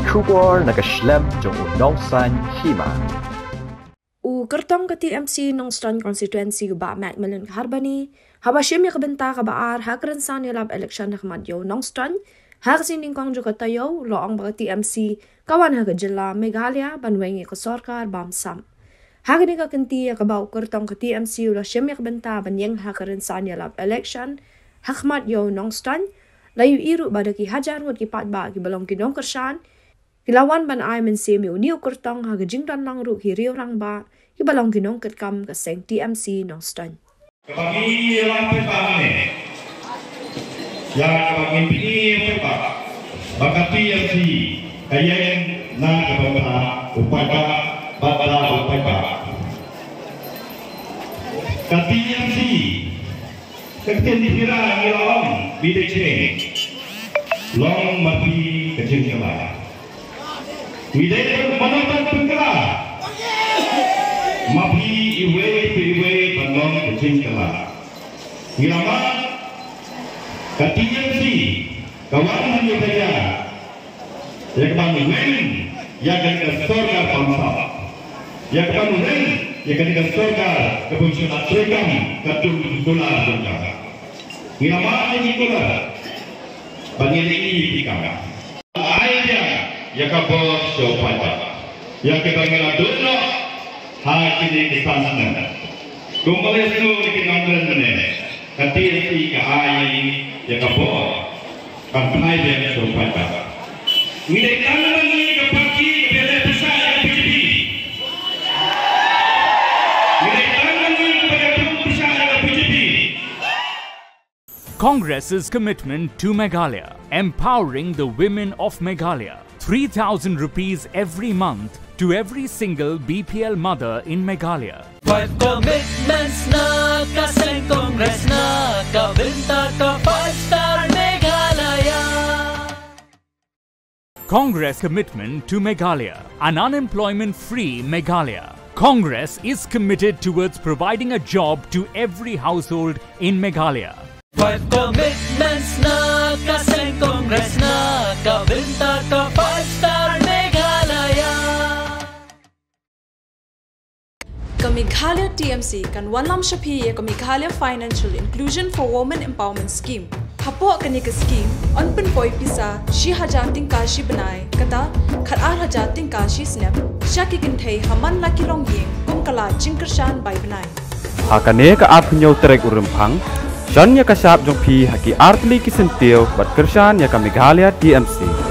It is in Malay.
Kubor nakaslem jong unongsan Hima. Kertong ke TMC Nongstron Constituency ba Macmillan Harbani, habashim ya kabenta ka baar hakrensan ya lab election nakmadyo Nongstron, haksin kong jo katayo loong ba TMC kawan ha jilla Meghalaya ban Weng ko Sorkar bam sam. Hagani ka kanti ya kabaw kertong ke TMC lo shim ya kabenta ban yang hakrensan ya lab election hakmadyo Nongstron, layu iru badaki hajar wot ki patba ki balong ki nongkersan. Kilawan ban ay men se mi uniu kertong ha jingran lang ru hi riu rang ba ki balong ginong ketkam ka seng TMC Nongstron. Kapagi yang pertama yang kapagi ini apa? Maka TMC kayen na kapapa upaya bala upaya. Ka TMC ketin dikira ngilong bideceng long mati kecil kala. Midai menonton pengkala, mapi iwe pandong kecing kala. Hilama, katinya si kawan yang saja, yang kamu Weng, yang kan Sorkar bangsa, yang kamu Weng, yang kan Sorkar kebunsunan seragam ketum dolar bangsa. Hilama ini pula, bangil ini dikawal. Yang kabur sopan, yang kebanyakan dono, hati ini kesangan. Kembali semua di kenangan mana, kati ke ayah yang kabur, kampai yang sopan. Milih kanan lagi ke pagi bela besar yang PJB. Milih kanan lagi kepada besar yang PJB. Congress's commitment to Meghalaya, empowering the women of Meghalaya. 3,000 rupees every month to every single BPL mother in Meghalaya. 5 commitments na kaseng Congress na kabenta ka 5-star Meghalaya. Congress commitment to Meghalaya, an unemployment-free Meghalaya. Congress is committed towards providing a job to every household in Meghalaya. 5 commitments na kaseng Congress na kabenta ka 5-star Meghalaya. Meghalaya TMC kan wanlam shapi ya Meghalaya Financial Inclusion for Women Empowerment Scheme. Hapo kani ka scheme on pen poi pisa shi hajating kashi banai kata khatar hajating kashi snap shaki kinthai haman laki longyeng kum kala jingkershan bai banai. Hakane ka apnyo trek urempang John ya kasap jong pi haki artli kisentil buat kersan ya ka Meghalaya TMC.